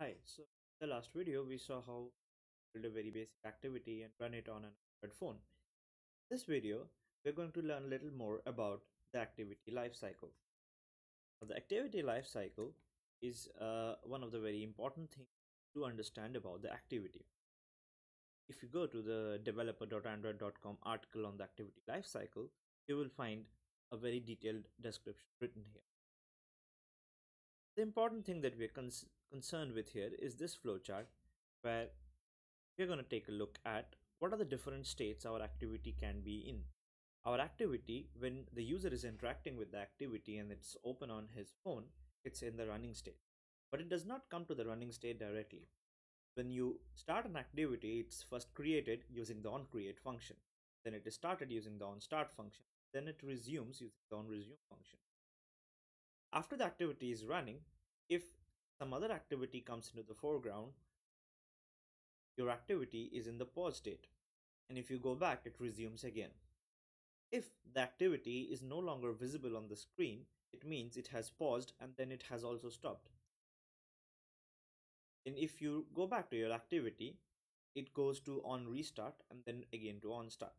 Hi, so in the last video we saw how to build a very basic activity and run it on an Android phone. In this video, we're going to learn a little more about the activity lifecycle. Now, the activity lifecycle is one of the very important things to understand about the activity. If you go to the developer.android.com article on the activity lifecycle, you will find a very detailed description written here. The important thing that we're concerned with here is this flowchart where we're going to take a look at what are the different states our activity can be in. Our activity, when the user is interacting with the activity and it's open on his phone, it's in the running state. But it does not come to the running state directly. When you start an activity, it's first created using the onCreate function. Then it is started using the onStart function. Then it resumes using the onResume function. After the activity is running, if some other activity comes into the foreground, your activity is in the pause state, and if you go back, it resumes again. If the activity is no longer visible on the screen, it means it has paused and then it has also stopped. And if you go back to your activity, it goes to on restart and then again to on start.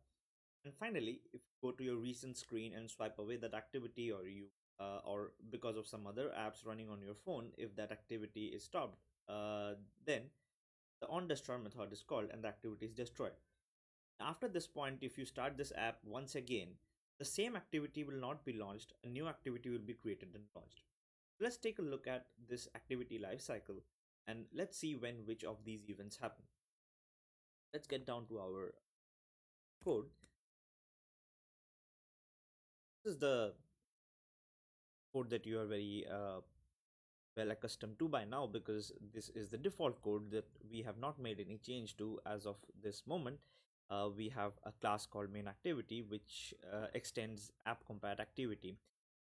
And finally, if you go to your recent screen and swipe away that activity, or because of some other apps running on your phone, if that activity is stopped, then the onDestroy method is called and the activity is destroyed. After this point, if you start this app once again, the same activity will not be launched. A new activity will be created and launched. Let's take a look at this activity lifecycle and let's see when which of these events happen. Let's get down to our code. This is the code that you are very well accustomed to by now, because this is the default code that we have not made any change to as of this moment. We have a class called main activity which extends app.compat activity,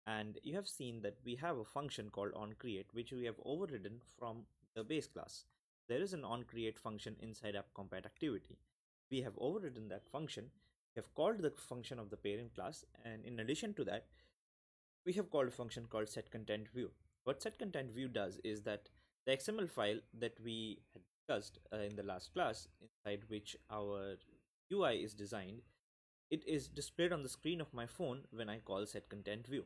and you have seen that we have a function called onCreate which we have overridden from the base class. There is an onCreate function inside app.compat activity. We have overridden that function. We have called the function of the parent class, and in addition to that, we have called a function called Setcontentview. What Setcontentview does is that the XML file that we had discussed in the last class, inside which our UI is designed, it is displayed on the screen of my phone when I call Setcontentview.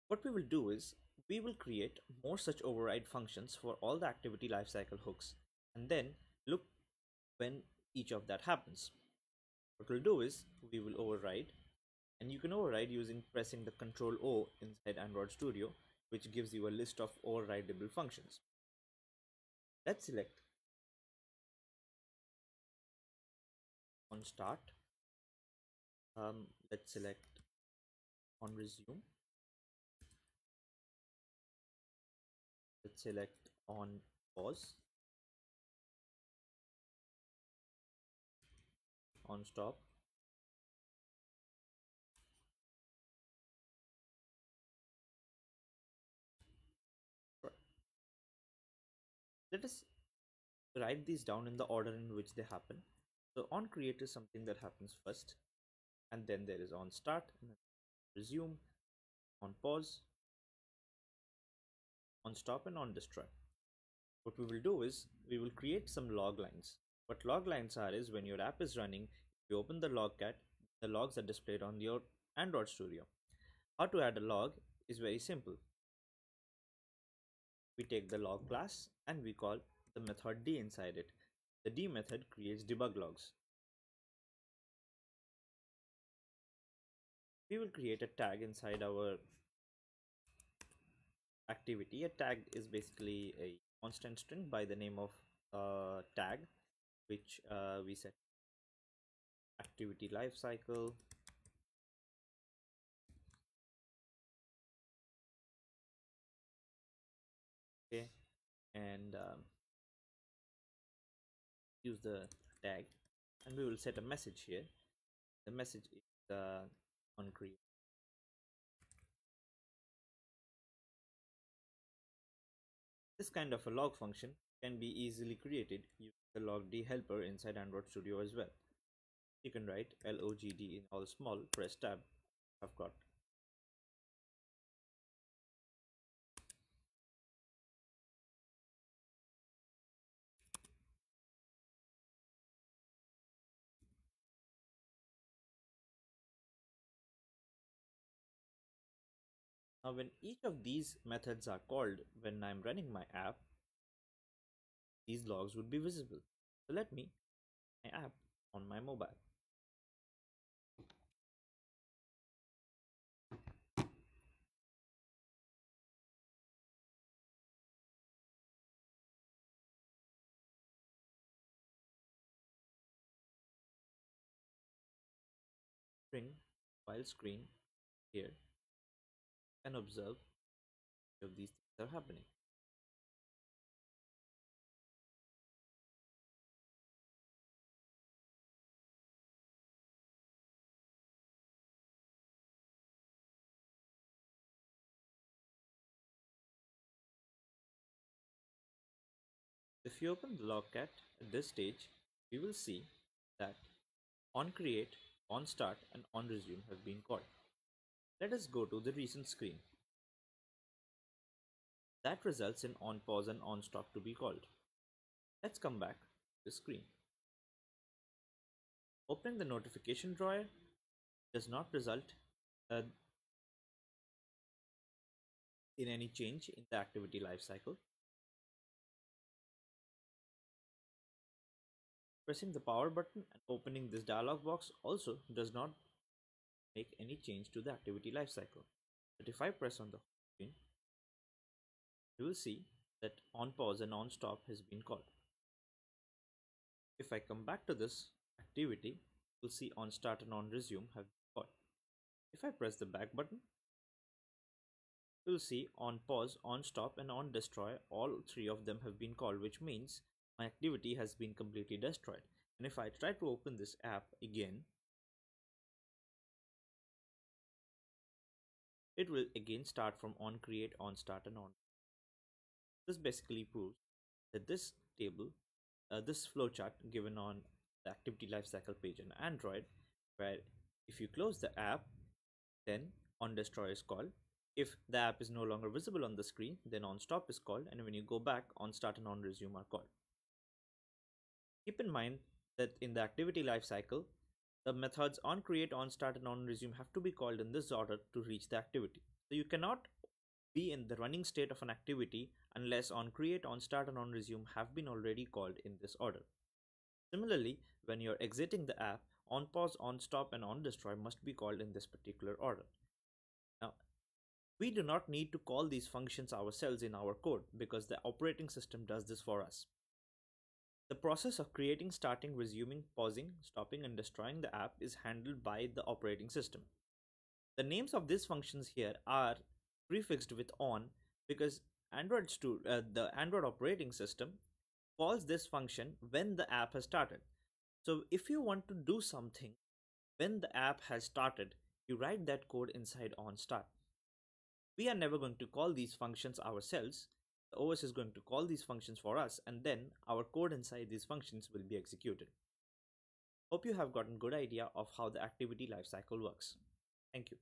What we will do is we will create more such override functions for all the activity lifecycle hooks, and then look when each of that happens. What we'll do is we will override, and you can override using pressing the Ctrl O inside Android Studio, which gives you a list of overrideable functions. Let's select on start. Let's select on resume. Let's select on pause, on stop, let us write these down in the order in which they happen. So on create is something that happens first, and then there is on start, and then resume, on pause, on stop, and on destroy. What we will do is we will create some log lines. What log lines are is when your app is running, if you open the logcat, the logs are displayed on your Android Studio. How to add a log is very simple. We take the log class and we call the method D inside it. The D method creates debug logs. We will create a tag inside our activity. A tag is basically a constant string by the name of tag, which we set activity lifecycle. Okay, and use the tag, and we will set a message here. The message is on create. This kind of a log function can be easily created using the logd helper inside Android Studio as well. You can write logd in all small, press tab. I've got Now, when each of these methods are called when I'm running my app, these logs would be visible. So let me my app on my mobile. Bring mobile screen here and observe if these things are happening. If you open the logcat at this stage, we will see that onCreate, onStart, and onResume have been called. Let us go to the recent screen. That results in onPause and onStop to be called. Let's come back to the screen. Opening the notification drawer does not result in any change in the activity lifecycle. Pressing the power button and opening this dialog box also does not make any change to the activity lifecycle. But if I press on the screen, you will see that onPause and onStop has been called. If I come back to this activity, you'll see onStart and onResume have been called. If I press the back button, you'll see onPause, onStop, and onDestroy, all three of them have been called, which means my activity has been completely destroyed. And if I try to open this app again, it will again start from onCreate, onStart, and on. This basically proves that this table, this flowchart given on the activity lifecycle page on Android, where if you close the app, then onDestroy is called. If the app is no longer visible on the screen, then onStop is called, and when you go back, onStart and onResume are called. Keep in mind that in the activity lifecycle, the methods onCreate, onStart, and onResume have to be called in this order to reach the activity. So you cannot be in the running state of an activity unless onCreate, onStart, and onResume have been already called in this order. Similarly, when you're exiting the app, onPause, onStop, and onDestroy must be called in this particular order. Now, we do not need to call these functions ourselves in our code because the operating system does this for us. The process of creating, starting, resuming, pausing, stopping, and destroying the app is handled by the operating system. The names of these functions here are prefixed with on because the Android operating system calls this function when the app has started. So if you want to do something when the app has started, you write that code inside onStart. We are never going to call these functions ourselves. The OS is going to call these functions for us, and then our code inside these functions will be executed. Hope you have gotten a good idea of how the activity lifecycle works. Thank you.